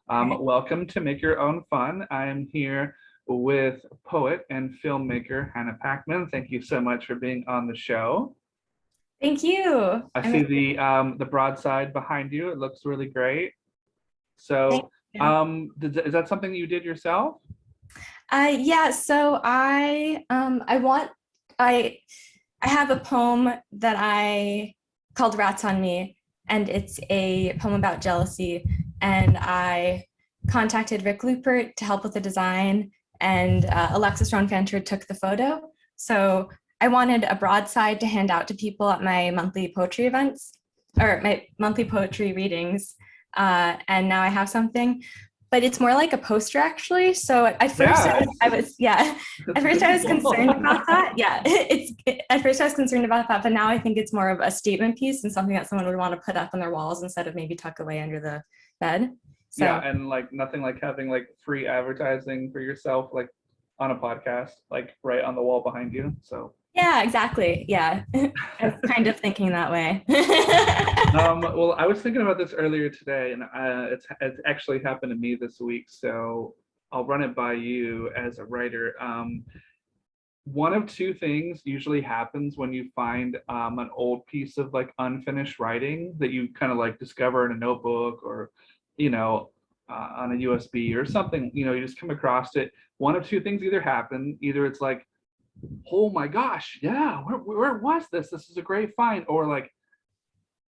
Right. Welcome to Make Your Own Fun. I am here with poet and filmmaker Hanna Pachman. Thank you so much for being on the show. Thank you. I I'm see excited. the broadside behind you. It looks really great. Thank So, you. is that something you did yourself? Yeah, so I I have a poem that I called Rats on Me, and it's a poem about jealousy. And I contacted Rick Lupert to help with the design, and Alexis Ron Fancher took the photo. So I wanted a broadside to hand out to people at my monthly poetry events or my monthly poetry readings. And now I have something, but it's more like a poster actually. So at first Yeah, I was yeah, that's at first I really was concerned cool. about that. Yeah, at first I was concerned about that, but now I think it's more of a statement piece and something that someone would want to put up on their walls instead of maybe tuck away under the bed. Yeah, So and like nothing like having like free advertising for yourself, like on a podcast, like right on the wall behind you. So yeah, exactly. Yeah, I was kind of thinking that way. Well, I was thinking about this earlier today, and it's actually happened to me this week. So I'll run it by you as a writer. One of two things usually happens when you find an old piece of like unfinished writing that you kind of like discover in a notebook or, you know, on a USB or something. You know, you just come across it. One of two things either happen. Either it's like, oh my gosh, yeah, where was this? This is a great find, or like,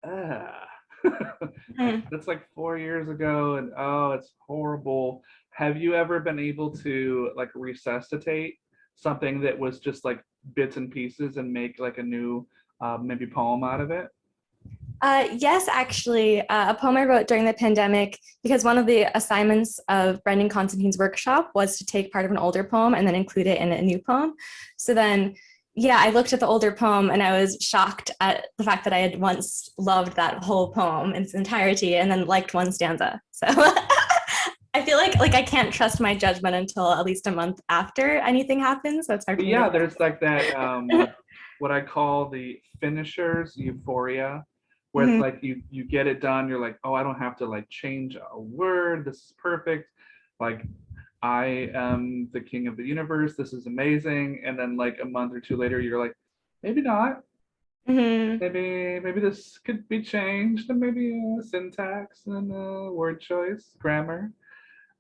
ah. That's like 4 years ago, and oh, it's horrible. Have you ever been able to like resuscitate something that was just like bits and pieces and make like a new maybe poem out of it? Yes, actually, a poem I wrote during the pandemic because one of the assignments of Brendan Constantine's workshop was to take part of an older poem and then include it in a new poem. So then, yeah, I looked at the older poem and I was shocked at the fact that I had once loved that whole poem in its entirety and then liked one stanza. So I feel like I can't trust my judgment until at least a month after anything happens. So it's hard for me Yeah, to. there's like that what I call the finishers euphoria, where it's Mhm. like you get it done, you're like, oh, I don't have to like change a word. This is perfect. Like I am the king of the universe. This is amazing. And then like a month or two later, you're like, maybe not. Mhm. Maybe this could be changed, and maybe syntax and word choice, grammar.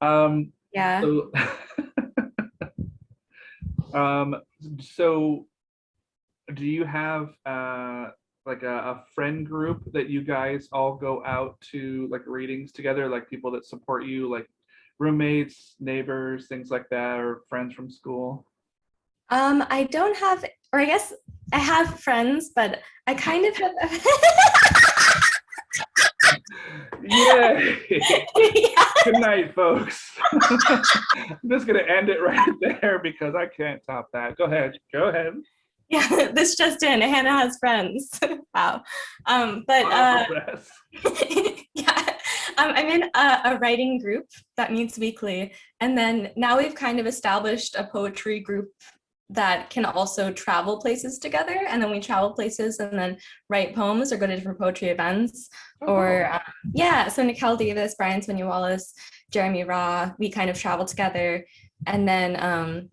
Um, Yeah. so, um, so do you have like a friend group that you guys all go out to like readings together, like people that support you, like roommates, neighbors, things like that, or friends from school? I don't have, or I guess I have friends, but I kind of have. Yay! Yeah, Good night, folks. I'm just gonna end it right there because I can't top that. Go ahead. Go ahead. yeah, this just in. Hannah has friends. Wow. But Hot off the press. yeah, I'm in a writing group that meets weekly, and then now we've kind of established a poetry group that can also travel places together, and then we travel places and then write poems or go to different poetry events. Oh, Or cool. yeah, so Nicole Davis, Brian Sweeney Wallace, Jeremy Raw, we kind of travel together, and then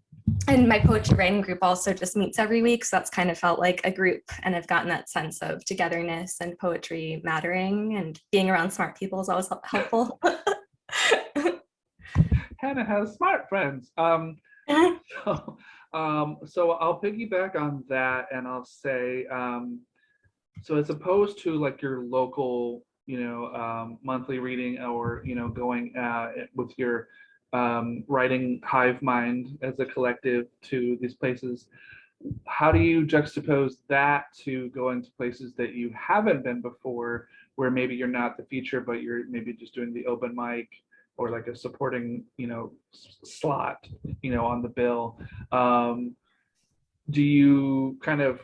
and my poetry writing group also just meets every week, so that's kind of felt like a group, and I've gotten that sense of togetherness and poetry mattering, and being around smart people is always helpful. Hannah has smart friends. So, so I'll piggyback on that, and I'll say, so as opposed to like your local, monthly reading, or going with your writing hive mind as a collective to these places, how do you juxtapose that to going to places that you haven't been before, where maybe you're not the feature, but you're maybe just doing the open mic or like a supporting, slot, on the bill? Um, do you kind of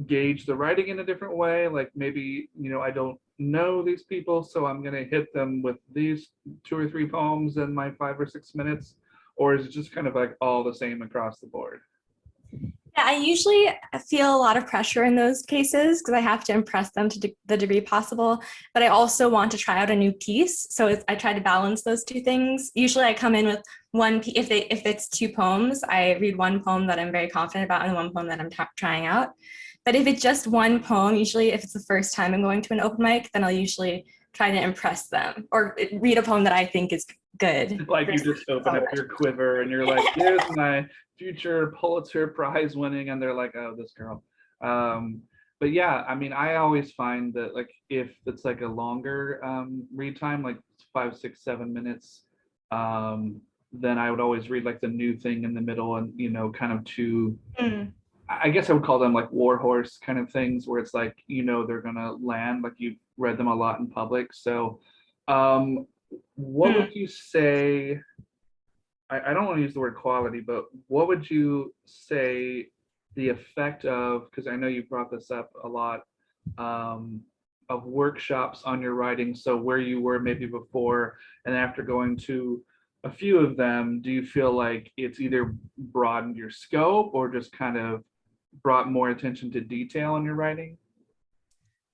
gauge the writing in a different way? Like maybe, I don't know these people, so I'm going to hit them with these two or three poems in my 5 or 6 minutes, or is it just kind of like all the same across the board? I usually feel a lot of pressure in those cases because I have to impress them to the degree possible, but I also want to try out a new piece. So I try to balance those two things. Usually I come in with if it's two poems, I read one poem that I'm very confident about and one poem that I'm trying out. But if it's just one poem, usually if it's the first time I'm going to an open mic, then I'll usually try to impress them or read a poem that I think is good. Like you just open up your quiver and you're like, here's my future Pulitzer Prize winning, and they're like, oh, this girl. But yeah, I mean, I always find that like if it's like a longer read time, like 5, 6, 7 minutes, then I would always read like the new thing in the middle, and kind of I guess I would call them like war horse kind of things, where it's like they're gonna land, like you've read them a lot in public. So what would you say, I don't want to use the word quality, but what would you say the effect of, because I know you brought this up a lot, of workshops on your writing, so where you were maybe before and after going to a few of them, do you feel like it's either broadened your scope or just kind of brought more attention to detail in your writing?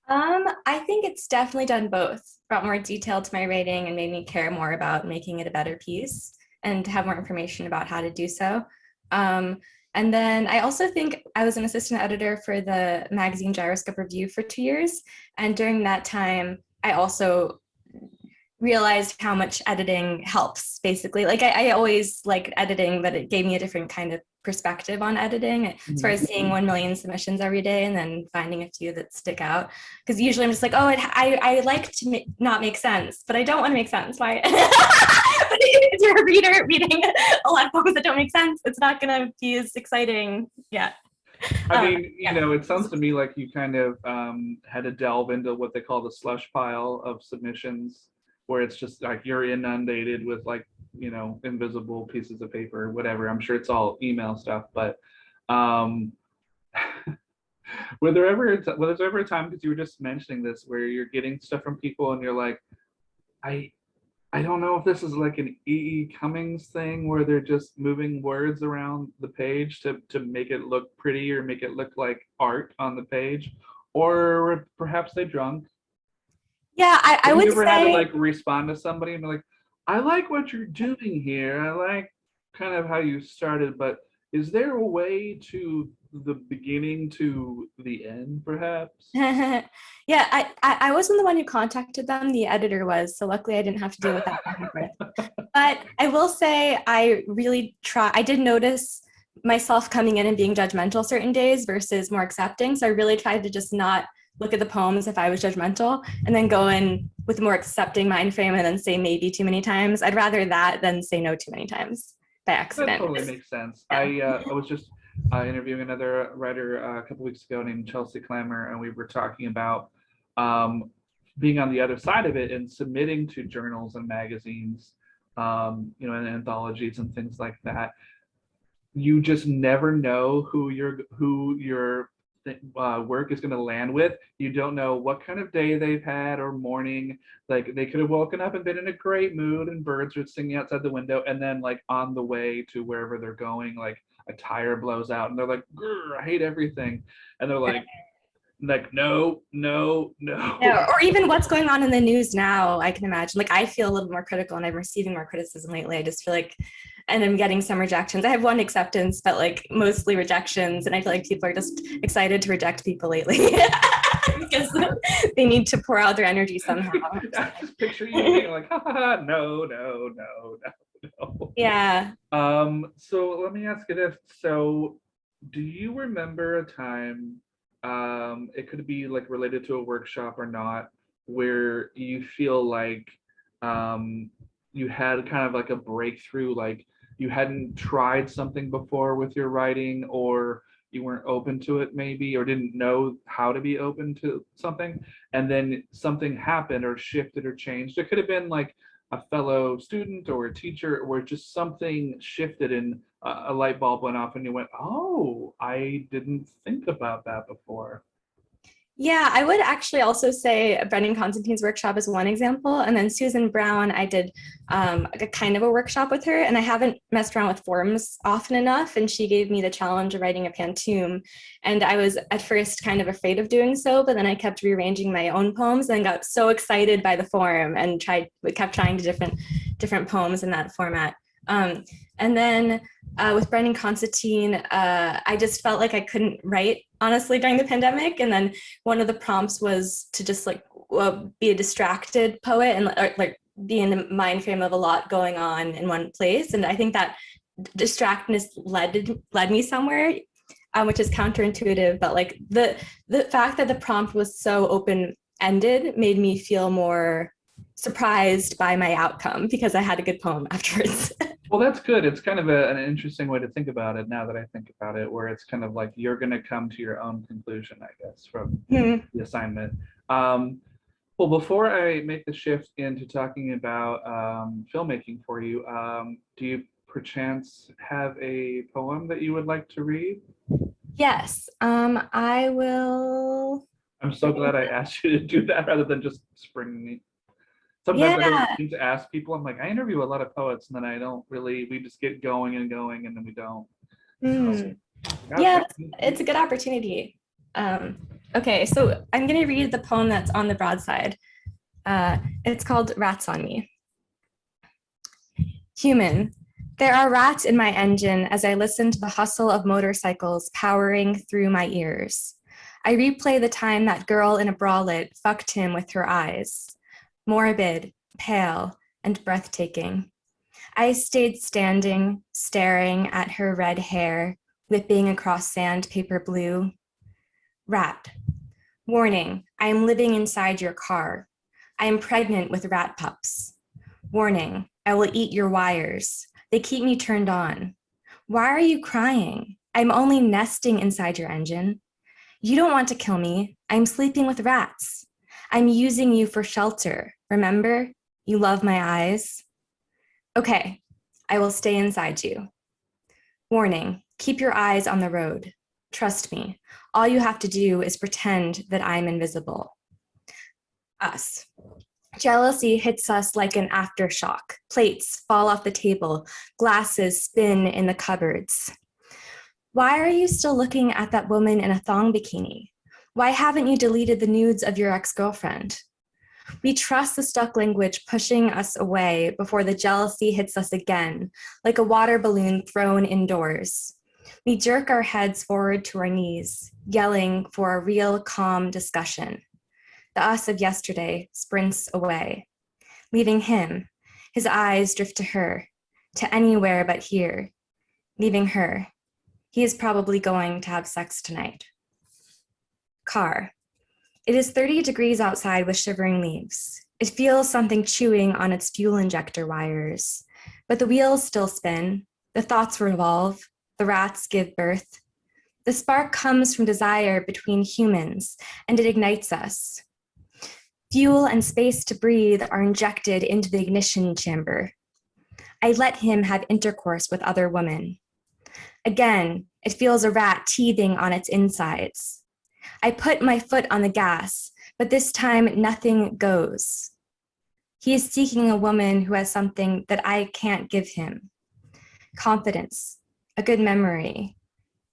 I think it's definitely done both. Brought more detail to my writing and made me care more about making it a better piece and have more information about how to do so. And then I also think I was an assistant editor for the magazine Gyroscope Review for 2 years. And during that time, I also realized how much editing helps, basically. Like I always liked editing, but it gave me a different kind of perspective on editing as far as seeing 1 million submissions every day and then finding a few that stick out. Because usually I'm just like, oh, I like to not make sense, but I don't want to make sense. Why? But if you're a reader reading a lot of books that don't make sense, it's not going to be as exciting. Yeah. I mean, it sounds to me like you kind of had to delve into what they call the slush pile of submissions, where it's just like you're inundated with like, invisible pieces of paper or whatever. I'm sure it's all email stuff, but was there ever a time, because you were just mentioning this, where you're getting stuff from people and you're like, I don't know if this is like an E.E. Cummings thing where they're just moving words around the page to make it look pretty or make it look like art on the page, or perhaps they drunk. Yeah, I Have would you ever say had to like respond to somebody and be like, I like what you're doing here. I like kind of how you started, but is there a way to the beginning to the end, perhaps? yeah, I wasn't the one who contacted them. The editor was, so luckily I didn't have to deal with that back and forth. But I will say I really try. I did notice myself coming in and being judgmental certain days versus more accepting. So I really tried to just not look at the poems if I was judgmental, and then go in with a more accepting mind frame and then say maybe too many times. I'd rather that than say no too many times by That accident. totally makes sense. Yeah. I was just interviewing another writer a couple weeks ago named Chelsea Clammer, and we were talking about um, being on the other side of it and submitting to journals and magazines, and anthologies and things like that. You just never know who your work is going to land with. You don't know what kind of day they've had or morning. Like they could have woken up and been in a great mood and birds were singing outside the window, and then like on the way to wherever they're going, like a tire blows out and they're like, I hate everything. And they're like, no, no, no. Yeah, or even what's going on in the news now, I can imagine. Like I feel a little more critical and I'm receiving more criticism lately. I just feel like, and I'm getting some rejections. I have one acceptance, but like mostly rejections. And I feel like people are just excited to reject people lately because they need to pour out their energy somehow. I just picture you being like, ha, ha, ha, no, no, no, no, no. Yeah. So let me ask you this. So do you remember a time, it could be like related to a workshop or not, where you feel like you had kind of like a breakthrough, like you hadn't tried something before with your writing, or you weren't open to it maybe, or didn't know how to be open to something, and then something happened or shifted or changed? It could have been like a fellow student or a teacher, where just something shifted and a light bulb went off and you went, oh, I didn't think about that before. Yeah, I would actually also say Brendan Constantine's workshop is one example. And then Susan Brown, I did a kind of a workshop with her, and I haven't messed around with forms often enough. And she gave me the challenge of writing a pantoum. And I was at first kind of afraid of doing so, but then I kept rearranging my own poems and got so excited by the form and kept trying to different poems in that format. And then with Brendan Constantine, I just felt like I couldn't write honestly during the pandemic. And then one of the prompts was to just be a distracted poet and like be in the mind frame of a lot going on in one place. And I think that distractness led me somewhere, which is counterintuitive. But like the fact that the prompt was so open ended made me feel more surprised by my outcome because I had a good poem afterwards. Well, that's good. It's kind of an interesting way to think about it now that I think about it, where it's kind of like you're going to come to your own conclusion, I guess, from the assignment. Well, before I make the shift into talking about filmmaking for you, do you perchance have a poem that you would like to read? Yes, I will. I'm so glad I asked you to do that rather than just spring me. Sometimes I don't Yeah, need to ask people. I'm like, I interview a lot of poets, and then I don't really. We just get going and going, and then we don't. So, yeah, it's a good opportunity. Okay, so I'm going to read the poem that's on the broadside. It's called Rats on Me. Human, there are rats in my engine as I listen to the hustle of motorcycles powering through my ears. I replay the time that girl in a bralette fucked him with her eyes. Morbid, pale, and breathtaking. I stayed standing, staring at her red hair, whipping across sandpaper blue. Rat. Warning, I am living inside your car. I am pregnant with rat pups. Warning, I will eat your wires. They keep me turned on. Why are you crying? I'm only nesting inside your engine. You don't want to kill me. I'm sleeping with rats. I'm using you for shelter. Remember? You love my eyes. Okay, I will stay inside you. Warning, keep your eyes on the road. Trust me, all you have to do is pretend that I'm invisible. Us. Jealousy hits us like an aftershock. Plates fall off the table, glasses spin in the cupboards. Why are you still looking at that woman in a thong bikini? Why haven't you deleted the nudes of your ex-girlfriend? We trust the stuck language pushing us away before the jealousy hits us again, like a water balloon thrown indoors. We jerk our heads forward to our knees, yelling for a real, calm discussion. The us of yesterday sprints away, leaving him. His eyes drift to her, to anywhere but here, leaving her. He is probably going to have sex tonight. Car. It is 30 degrees outside with shivering leaves. It feels something chewing on its fuel injector wires. But the wheels still spin, the thoughts revolve, the rats give birth. The spark comes from desire between humans, and it ignites us. Fuel and space to breathe are injected into the ignition chamber. I let him have intercourse with other women. Again, it feels a rat teething on its insides. I put my foot on the gas, but this time nothing goes. He is seeking a woman who has something that I can't give him. Confidence, a good memory,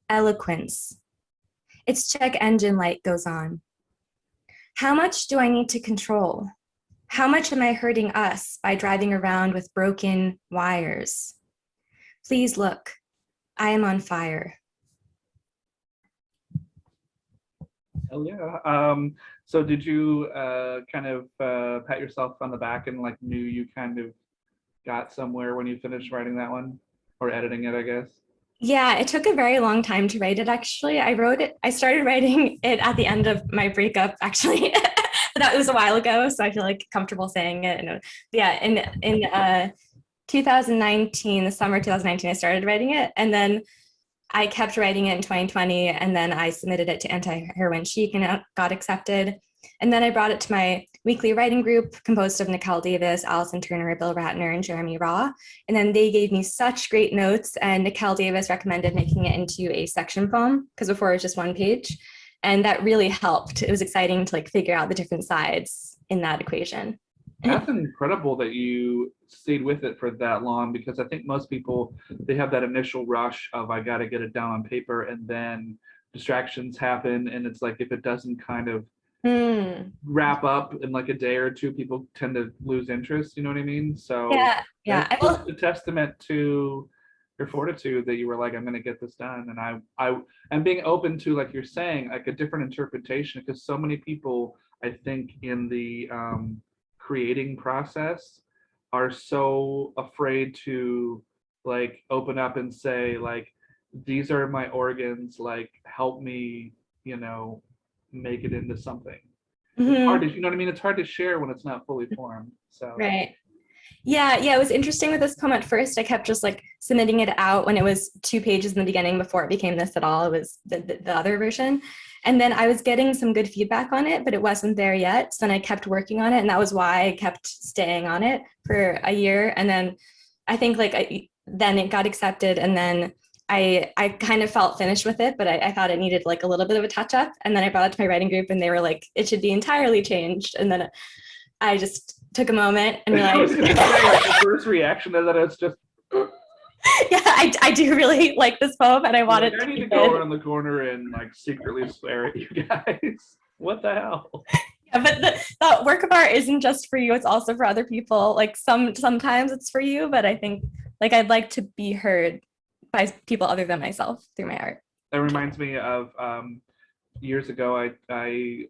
eloquence. Its check engine light goes on. How much do I need to control? How much am I hurting us by driving around with broken wires? Please look, I am on fire. Oh yeah. So did you kind of pat yourself on the back and like knew you kind of got somewhere when you finished writing that one or editing it, I guess? Yeah, it took a very long time to write it, actually. I started writing it at the end of my breakup, actually. That was a while ago, so I feel like comfortable saying it. And yeah, in 2019, the summer 2019, I started writing it. And then I kept writing it in 2020, and then I submitted it to Anti-Heroin Chic and it got accepted. And then I brought it to my weekly writing group composed of Nicole Davis, Allison Turner, Bill Ratner, and Jeremy Raw. And then they gave me such great notes, and Nicole Davis recommended making it into a section poem because before it was just one page. and that really helped. It was exciting to like figure out the different sides in that equation. That's incredible that you stayed with it for that long, because I think most people, they have that initial rush of I got to get it down on paper, and then distractions happen, and it's like if it doesn't kind of wrap up in like a day or two, people tend to lose interest. You know what I mean? So Yeah, yeah. that's just a testament to your fortitude that you were like, I'm going to get this done, and and being open to, like you're saying, like a different interpretation, because so many people, I think, in the creating process are so afraid to like open up and say like, these are my organs, like help me, you know, make it into something. It's hard to, you know what I mean? It's hard to share when it's not fully formed. So Right. Yeah, yeah, it was interesting with this poem at first. I kept just like submitting it out when it was 2 pages in the beginning before it became this at all. It was the other version. And then I was getting some good feedback on it, but it wasn't there yet. So then I kept working on it. And that was why I kept staying on it for a year. And then I think like then it got accepted. And then I kind of felt finished with it, but I thought it needed like a little bit of a touch up. And then I brought it to my writing group and they were like, it should be entirely changed. And then I just took a moment and I was realized, gonna say, like, the first reaction is that it's just yeah, I do really like this poem and I want like, it I to need be to go good. around the corner and like secretly swear at you guys. What the hell? Yeah, but the work of art isn't just for you, it's also for other people. Like sometimes it's for you, but I think like I'd like to be heard by people other than myself through my art. That reminds me of years ago, I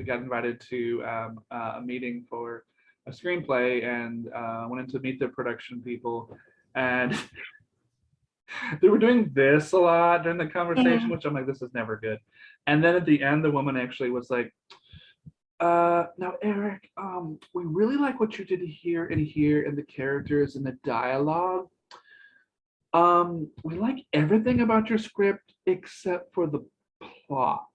got invited to a meeting for a screenplay, and went in to meet the production people, and they were doing this a lot during the conversation, which I'm like, this is never good. And then at the end, the woman actually was like, now Eric, we really like what you did here and here, and the characters and the dialogue. We like everything about your script except for the plot.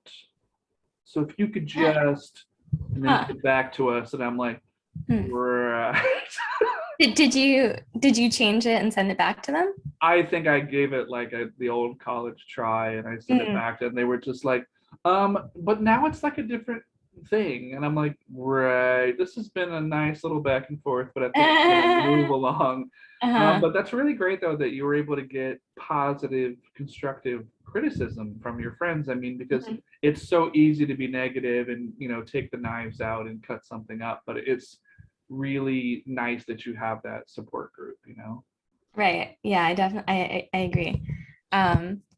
So if you could just, and then Huh. get back to us, and I'm like, right. Did you change it and send it back to them? I think I gave it like the old college try, and I sent it back, and they were just like, but now it's like a different thing, and I'm like, right, this has been a nice little back and forth, but I think we're gonna move along. Uh-huh. But that's really great though that you were able to get positive, constructive criticism from your friends. I mean, because it's so easy to be negative and, you know, take the knives out and cut something up, but it's really nice that you have that support group, you know. Right. Yeah, I definitely I agree.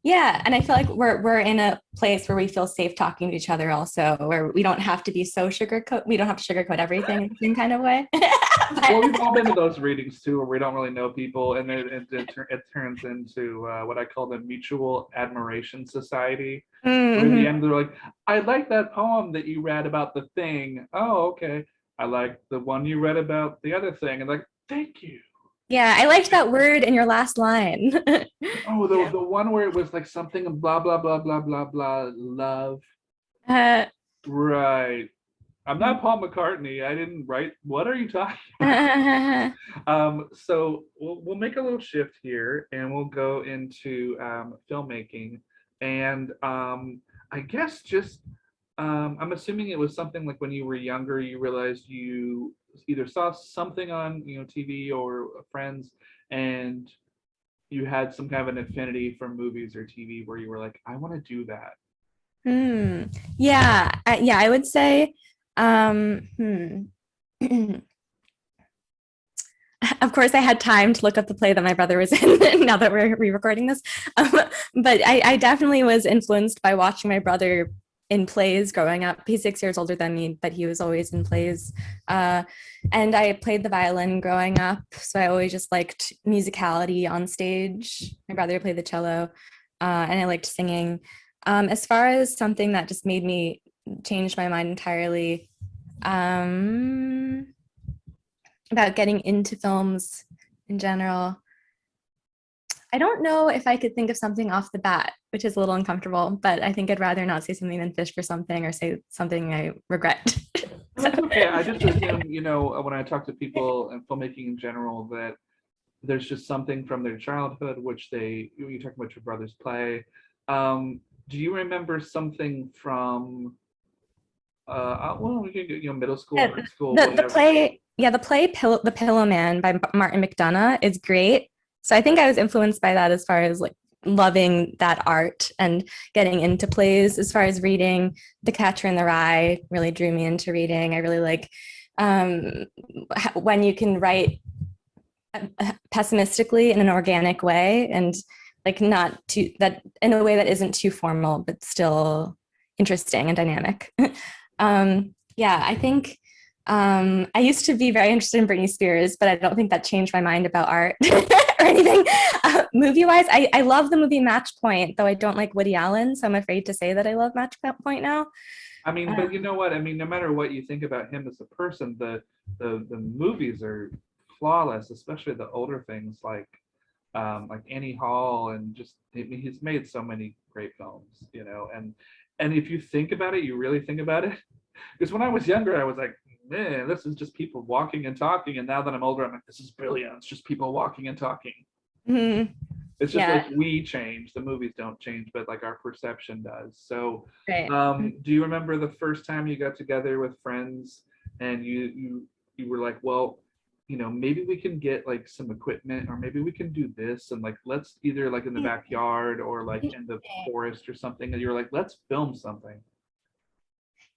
Yeah, and I feel like we're in a place where we feel safe talking to each other also, where we don't have to be so sugarcoat, we don't have to sugarcoat everything in the same kind of way. Well, we've all been to those readings too, where we don't really know people, and it turns into what I call the mutual admiration society. Where in the end, they're like, "I like that poem that you read about the thing. Oh, okay. I like the one you read about the other thing." And like, thank you. Yeah, I liked that word in your last line. Oh, the one where it was like something blah blah blah blah blah blah love. uh, Right. I'm not Paul McCartney. I didn't write. What are you talking about? So we'll make a little shift here, and we'll go into filmmaking. And I guess just I'm assuming it was something like when you were younger, you realized you either saw something on, you know, TV or friends, and you had some kind of an affinity for movies or TV where you were like, I want to do that. Yeah, yeah, I would say, um, hmm. Of course, I had time to look up the play that my brother was in now that we're re-recording this. Um, but I definitely was influenced by watching my brother in plays growing up. He's 6 years older than me, but he was always in plays. Uh, and I played the violin growing up. So I always just liked musicality on stage. My brother played the cello, and I liked singing. As far as something that just made me change my mind entirely, about getting into films in general. I don't know if I could think of something off the bat, which is a little uncomfortable, but I think I'd rather not say something than fish for something or say something I regret. That's okay. I just assume, you know, when I talk to people and filmmaking in general, that there's just something from their childhood, which you talk about your brother's play. do you remember something from well, we could get, middle school, Yeah, high school, the whatever. play, yeah, the play The Pillow Man by Martin McDonough is great. So I think I was influenced by that as far as like loving that art and getting into plays. As far as reading, The Catcher in the Rye really drew me into reading. I really like um, when you can write pessimistically in an organic way and like not too that in a way that isn't too formal but still interesting and dynamic. Yeah, I think I used to be very interested in Britney Spears, but I don't think that changed my mind about art or anything. Movie wise, I love the movie Match Point, though I don't like Woody Allen, so I'm afraid to say that I love Match Point now. I mean, Uh, but you know what? I mean, no matter what you think about him as a person, the movies are flawless, especially the older things like Annie Hall, and just I mean, he's made so many great films, and if you think about it, you really think about it, because when I was younger, I was like, man, this is just people walking and talking, and now that I'm older, I'm like, this is brilliant. It's just people walking and talking. mhm. It's just Yeah, like we change, the movies don't change, but like our perception does. So right. do you remember the first time you got together with friends and you were like, well, maybe we can get like some equipment, or maybe we can do this, and like let's either like in the backyard or like in the forest or something, and you're like, let's film something.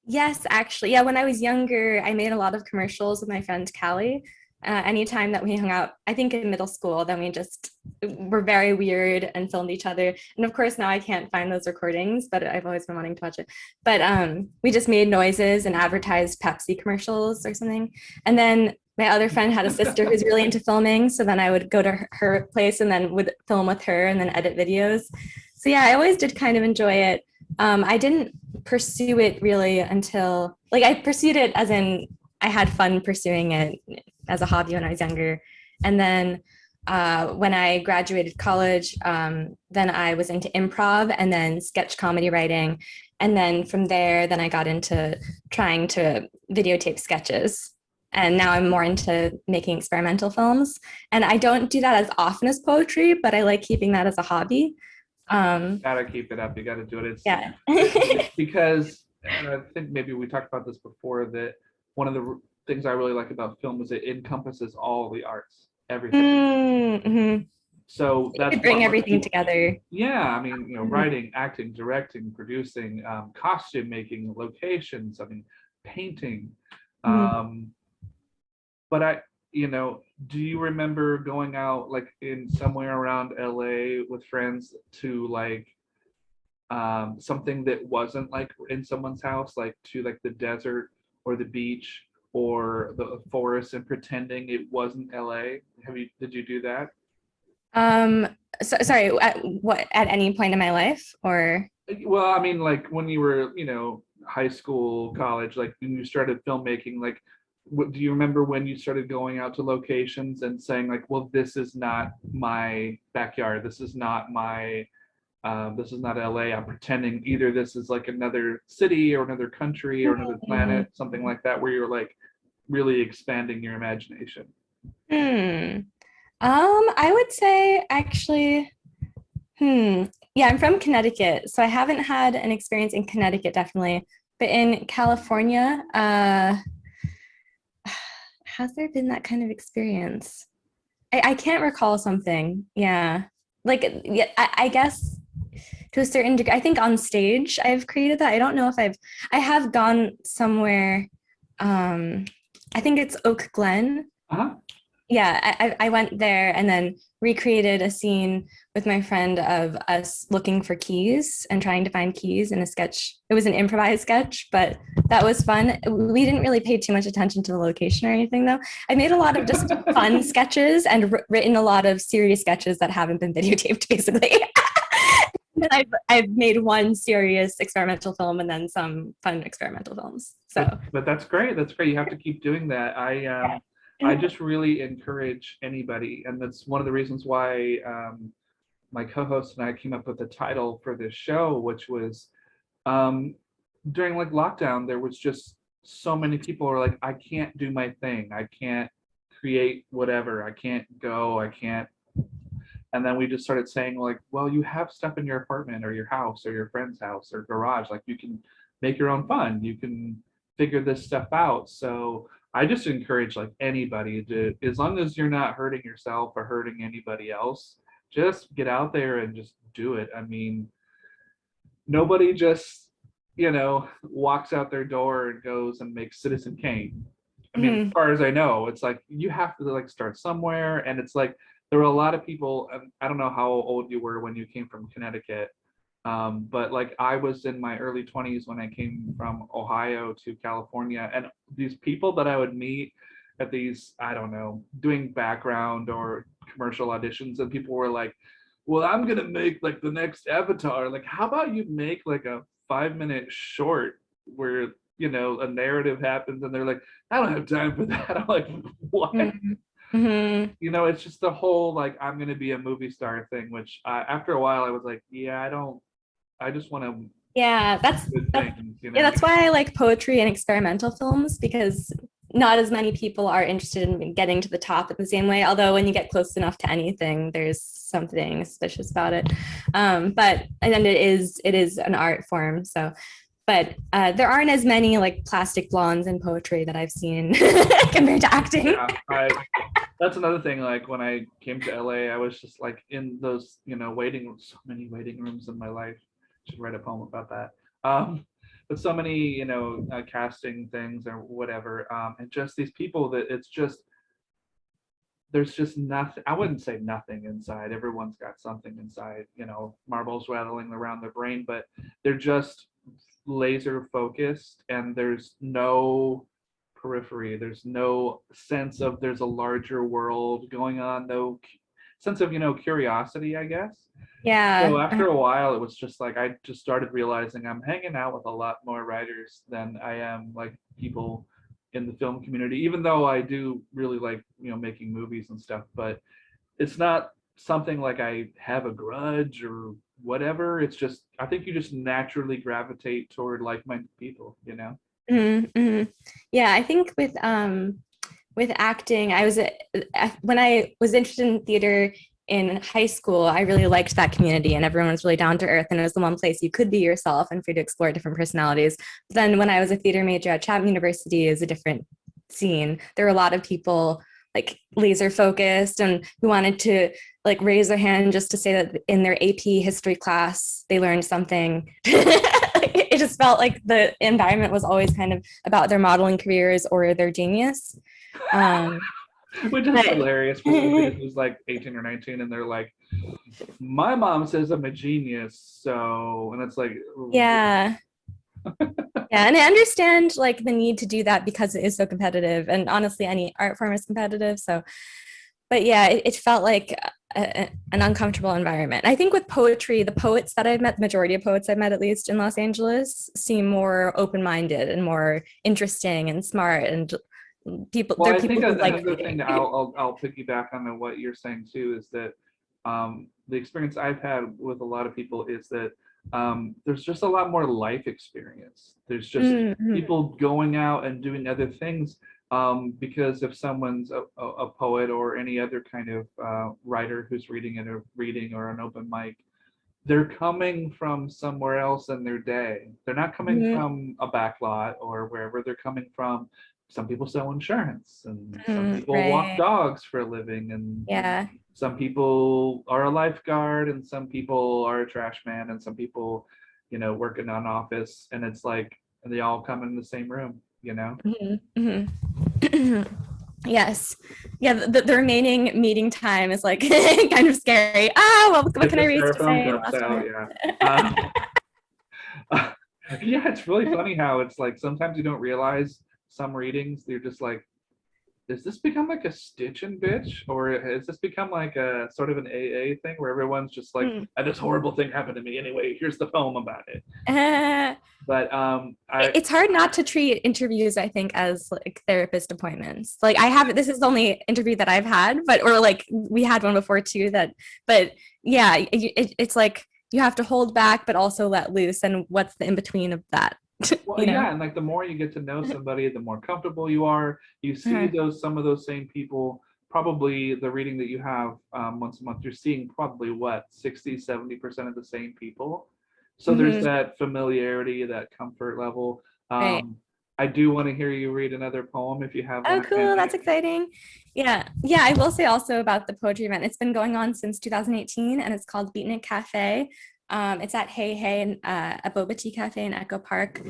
Yes, actually. Yeah, when I was younger, I made a lot of commercials with my friend Callie. Anytime that we hung out, I think in middle school, then we just were very weird and filmed each other. And of course, now I can't find those recordings, but I've always been wanting to watch it. But we just made noises and advertised Pepsi commercials or something. And then my other friend had a sister who's really into filming. So then I would go to her place and then would film with her and then edit videos. So yeah, I always did kind of enjoy it. I didn't pursue it really until like I pursued it as in I had fun pursuing it as a hobby when I was younger. And then when I graduated college, then I was into improv and then sketch comedy writing. And then from there, then I got into trying to videotape sketches. And now I'm more into making experimental films. And I don't do that as often as poetry, but I like keeping that as a hobby. Um, Gotta keep it up. You gotta do it. yeah. It's because, and I think maybe we talked about this before, that one of the things I really like about film is it encompasses all the arts, everything. Mm-hmm. So You that's could bring what most everything people, together. yeah, I mean, Mhm. writing, acting, directing, producing, costume making, locations, I mean, painting. Mhm. Um, but do you remember going out like in somewhere around LA with friends to like something that wasn't like in someone's house, like to like the desert or the beach or the forest, and pretending it wasn't LA? Did you do that? Um, sorry, at any point in my life or Well, I mean, like when you were, high school, college, like when you started filmmaking, like what do you remember when you started going out to locations and saying like, well, this is not my backyard, this is not LA. I'm pretending either this is like another city or another country or another hmm. planet, something like that, where you're like really expanding your imagination. Hmm. I would say actually, yeah, I'm from Connecticut, so I haven't had an experience in Connecticut definitely, but in California, has there been that kind of experience? I can't recall something. Yeah. Like, yeah, I guess to a certain degree, I think on stage I've created that. I don't know if I have gone somewhere. Um, I think it's Oak Glen. Uh-huh. Yeah, I went there and then recreated a scene with my friend of us looking for keys and trying to find keys in a sketch. It was an improvised sketch, but that was fun. We didn't really pay too much attention to the location or anything, though. I made a lot of just fun sketches and written a lot of serious sketches that haven't been videotaped, basically. And I've made one serious experimental film and then some fun experimental films. So But that's great. That's great. You have to keep doing that. I yeah. just really encourage anybody, and that's one of the reasons why my co-host and I came up with the title for this show, which was um, during like lockdown, there was just so many people who are like, I can't do my thing. I can't create whatever. I can't go. I can't And then we just started saying like, well, you have stuff in your apartment or your house or your friend's house or garage, like you can make your own fun, you can figure this stuff out. So I just encourage like anybody to, as long as you're not hurting yourself or hurting anybody else, just get out there and just do it. I mean, nobody just, walks out their door and goes and makes Citizen Kane. I mean, as Mhm. far as I know, it's like you have to like start somewhere. And it's like there were a lot of people, and I don't know how old you were when you came from Connecticut, but like I was in my early 20s when I came from Ohio to California, and these people that I would meet at these, I don't know, doing background or commercial auditions, and people were like, well, I'm gonna make like the next Avatar. Like, how about you make like a 5-minute short where a narrative happens, and they're like, I don't have time for that. I'm like, what? Mhm. Mhm. It's just the whole like I'm gonna be a movie star thing, which after a while I was like, yeah, I don't. I just want to Yeah, good that's things, yeah, that's why I like poetry and experimental films, because not as many people are interested in getting to the top in the same way. Although when you get close enough to anything, there's something suspicious about it. But and then it is an art form. So, but there aren't as many like plastic blondes in poetry that I've seen compared to acting. Yeah, that's another thing. Like when I came to LA, I was just like in those, waiting rooms, so many waiting rooms in my life. Should write a poem about that. But so many, casting things or whatever. And just these people that it's just, there's just nothing. I wouldn't say nothing inside. Everyone's got something inside, marbles rattling around their brain, but they're just laser focused, and there's no periphery, there's no sense of there's a larger world going on, no sense of curiosity, I guess. So Yeah. after a while it was just like I just started realizing I'm hanging out with a lot more writers than I am like people in the film community, even though I do really like making movies and stuff, but it's not something like I have a grudge or whatever. It's just I think you just naturally gravitate toward like-minded people. Mm-hmm. Yeah, I think with acting, when I was interested in theater in high school, I really liked that community and everyone was really down to earth, and it was the one place you could be yourself and free to explore different personalities. But then when I was a theater major at Chapman University, is a different scene. There were a lot of people like laser focused and who wanted to like raise their hand just to say that in their AP history class they learned something. It just felt like the environment was always kind of about their modeling careers or their genius. Um, Which is but hilarious for somebody who's like 18 or 19 and they're like, my mom says I'm a genius, so, and it's like, yeah, yeah, and I understand like the need to do that because it is so competitive, and honestly, any art form is competitive. So, but yeah, it felt like an uncomfortable environment. I think with poetry, the poets that I've met, the majority of poets I've met, at least in Los Angeles, seem more open-minded and more interesting and smart, and people. well, They're I people think who like another thing that reading. I'll piggyback on what you're saying too is that the experience I've had with a lot of people is that there's just a lot more life experience. There's just Mm-hmm. people going out and doing other things, because if someone's a poet or any other kind of writer who's reading at a reading or an open mic, they're coming from somewhere else in their day. They're not coming Mm-hmm. from a backlot or wherever. They're coming from, some people sell insurance, and some Mm-hmm. people walk Right. dogs for a living, and Yeah. some people are a lifeguard, and some people are a trash man, and some people, work in an office, and it's like, and they all come in the same room. Mm-hmm. Mm-hmm. Yes. Yeah, the remaining meeting time is like kind of scary. Ah, well, what Get can the I raise to styrofoam say in the cups last out, minute? yeah. Yeah, it's really funny how it's like sometimes you don't realize some readings, you're just like, does this become like a stitch and bitch, or has this become like a sort of an AA thing where everyone's just like, Hmm. this horrible thing happened to me anyway, here's the poem about it. Uh, But I it's hard not to treat interviews, I think, as like therapist appointments. Like I have this is the only interview that I've had, but or like we had one before too. But yeah, it's like you have to hold back, but also let loose. And what's the in between of that? well, you know? yeah, and like the more you get to know somebody, the more comfortable you are. You see Uh-huh. some of those same people probably the reading that you have once a month, you're seeing probably what, 60-70% of the same people. So there's Mhm. that familiarity, that comfort level. Right. I do want to hear you read another poem if you have Oh, one cool. That's handy. exciting. Yeah. Yeah. I will say also about the poetry event. It's been going on since 2018 and it's called Beatnik Cafe. It's at Hey Hey and a boba tea cafe in Echo Park.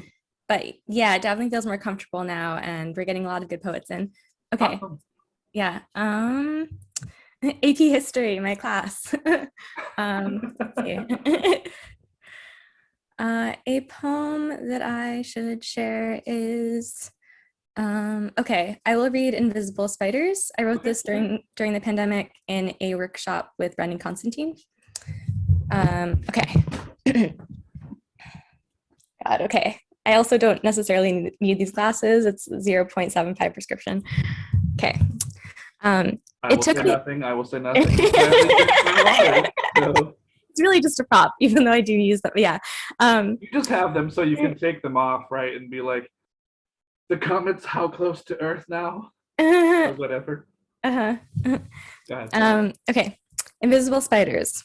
But yeah, it definitely feels more comfortable now and we're getting a lot of good poets in. Okay. Awesome. Yeah. AP history, my class. Let's see. A poem that I should share is okay, I will read Invisible Spiders. I wrote Okay. this during the pandemic in a workshop with Brendan Constantine. Okay. God, okay. I also don't necessarily need these glasses. It's 0.75 prescription. Okay. I It will took say me. nothing. I will say nothing. I only drink my water. So It's really just a prop, even though I do use them. Yeah. you just have them so you can take them off, right? And be like, the comet's how close to Earth now? Or whatever. Uh-huh. Go ahead, sorry. Okay. Invisible spiders.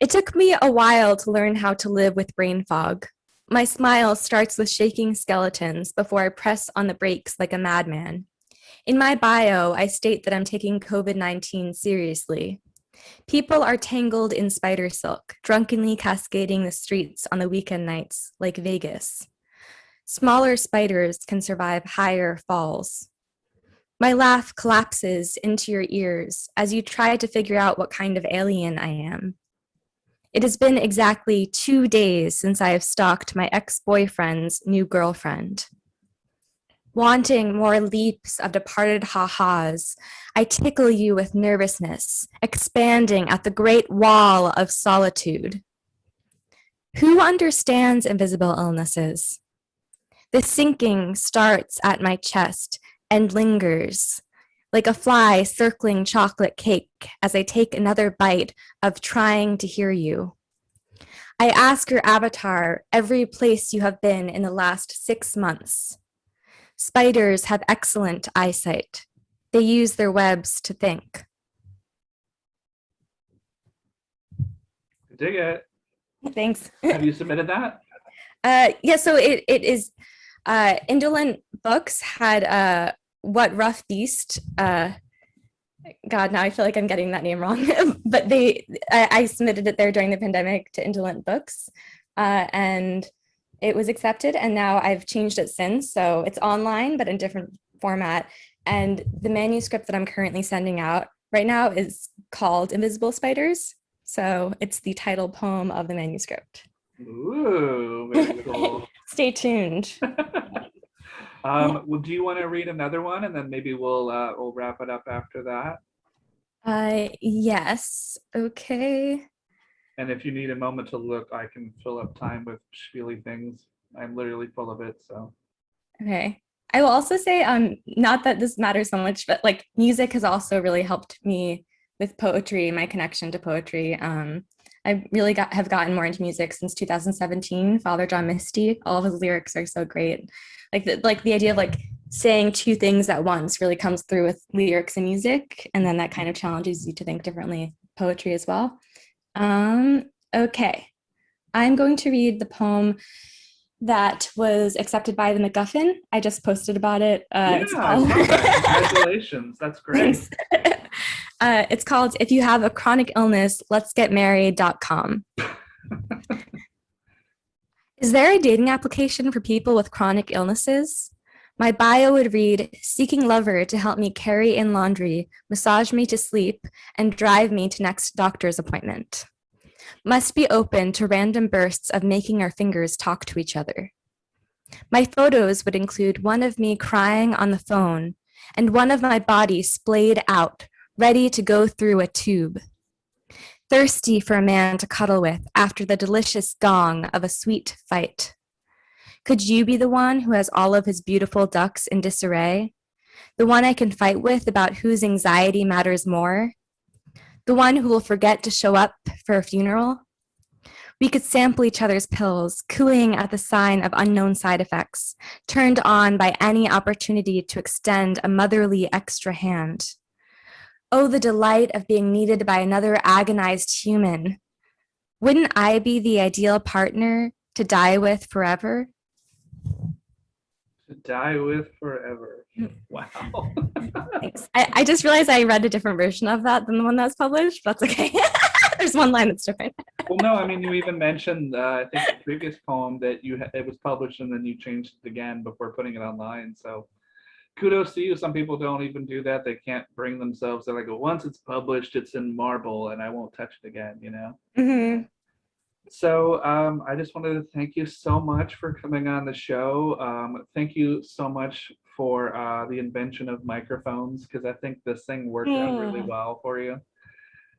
It took me a while to learn how to live with brain fog. My smile starts with shaking skeletons before I press on the brakes like a madman. In my bio, I state that I'm taking COVID-19 seriously. People are tangled in spider silk, drunkenly cascading the streets on the weekend nights like Vegas. Smaller spiders can survive higher falls. My laugh collapses into your ears as you try to figure out what kind of alien I am. It has been exactly 2 days since I have stalked my ex-boyfriend's new girlfriend. Wanting more leaps of departed ha-has, I tickle you with nervousness, expanding at the great wall of solitude. Who understands invisible illnesses? The sinking starts at my chest and lingers like a fly circling chocolate cake as I take another bite of trying to hear you. I ask your avatar every place you have been in the last 6 months. Spiders have excellent eyesight. They use their webs to think. Dig it. Thanks. Have you submitted that? Yeah, so it is Indolent Books had What Rough Beast. God, now I feel like I'm getting that name wrong. But I submitted it there during the pandemic to Indolent Books, and it was accepted. And now I've changed it since, so it's online but in different format. And the manuscript that I'm currently sending out right now is called Invisible Spiders. So it's the title poem of the manuscript. Ooh, very cool. Stay tuned. Well, do you want to read another one and then maybe we'll wrap it up after that? Yes. Okay. And if you need a moment to look, I can fill up time with spiely things. I'm literally full of it. So Okay. I will also say, not that this matters so much, but like music has also really helped me with poetry, my connection to poetry. I really have gotten more into music since 2017. Father John Misty, all of his lyrics are so great. Like the idea of like saying two things at once really comes through with lyrics and music, and then that kind of challenges you to think differently. Poetry as well. Okay, I'm going to read the poem that was accepted by the MacGuffin. I just posted about it. yeah, It's I called. saw that. Congratulations. That's great. Thanks. It's called If You Have a Chronic Illness, Let's Get Married.com. Is there a dating application for people with chronic illnesses? My bio would read, seeking lover to help me carry in laundry, massage me to sleep, and drive me to next doctor's appointment. Must be open to random bursts of making our fingers talk to each other. My photos would include one of me crying on the phone and one of my body splayed out, ready to go through a tube. Thirsty for a man to cuddle with after the delicious gong of a sweet fight. Could you be the one who has all of his beautiful ducks in disarray? The one I can fight with about whose anxiety matters more? The one who will forget to show up for a funeral? We could sample each other's pills, cooing at the sign of unknown side effects, turned on by any opportunity to extend a motherly extra hand. Oh, the delight of being needed by another agonized human. Wouldn't I be the ideal partner to die with forever? To die with forever. Wow. Thanks. I just realized I read a different version of that than the one that was published, but that's okay. There's one line that's different. Well, no, I mean, you even mentioned, I think the previous poem that it was published and then you changed it again before putting it online. So kudos to you. Some people don't even do that. They can't bring themselves. They're like, well, once it's published, it's in marble and I won't touch it again, you know? Mm-hmm. So I just wanted to thank you so much for coming on the show. Thank you so much for the invention of microphones, because I think this thing worked out really well for you.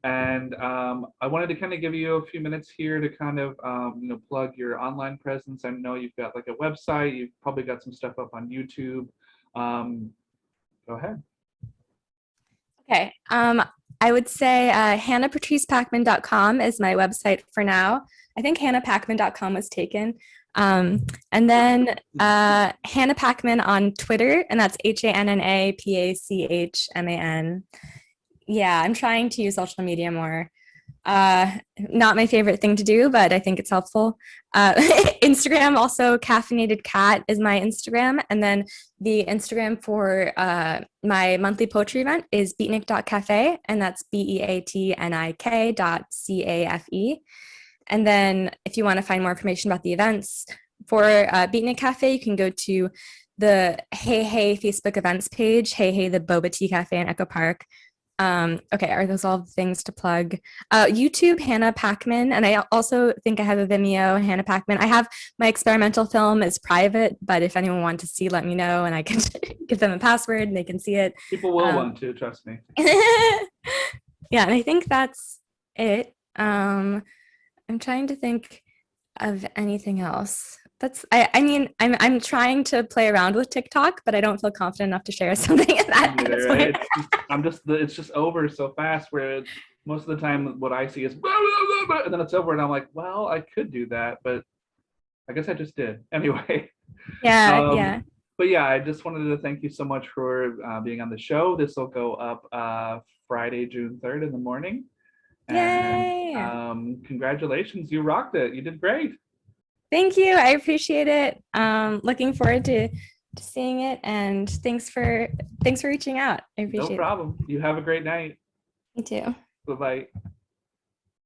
And I wanted to kind of give you a few minutes here to kind of plug your online presence. I know you've got like a website. You've probably got some stuff up on YouTube. Go ahead. Okay. I would say hannapatricepachman.com is my website for now. I think hannapachman.com was taken. And then Hanna Pachman on Twitter, and that's HANNAPACHMAN. Yeah, I'm trying to use social media more. Not my favorite thing to do, but I think it's helpful. Instagram, also Caffeinated Cat is my Instagram. And then the Instagram for my monthly poetry event is beatnik.cafe, and that's BEATNIK.CAFE. And then if you want to find more information about the events for Beatnik Cafe, you can go to the Hey Hey Facebook events page, Hey Hey the Boba Tea Cafe in Echo Park. Okay, are those all the things to plug? YouTube, Hanna Pachman, and I also think I have a Vimeo, Hanna Pachman. I have my experimental film is private, but if anyone wants to see, let me know, and I can give them a password and they can see it. People will want to, trust me. Yeah, and I think that's it. I'm trying to think of anything else. I mean, I'm trying to play around with TikTok, but I don't feel confident enough to share something at that point. It's just over so fast, where most of the time what I see is blah, blah, blah, and then it's over and I'm like, well, I could do that, but I guess I just did anyway. Yeah. But yeah, I just wanted to thank you so much for being on the show. This will go up Friday, June 3rd in the morning. Yay! And congratulations, you rocked it. You did great. Thank you. I appreciate it. Looking forward to seeing it, and thanks for reaching out. I appreciate it. No problem. You have a great night. You too. Bye-bye.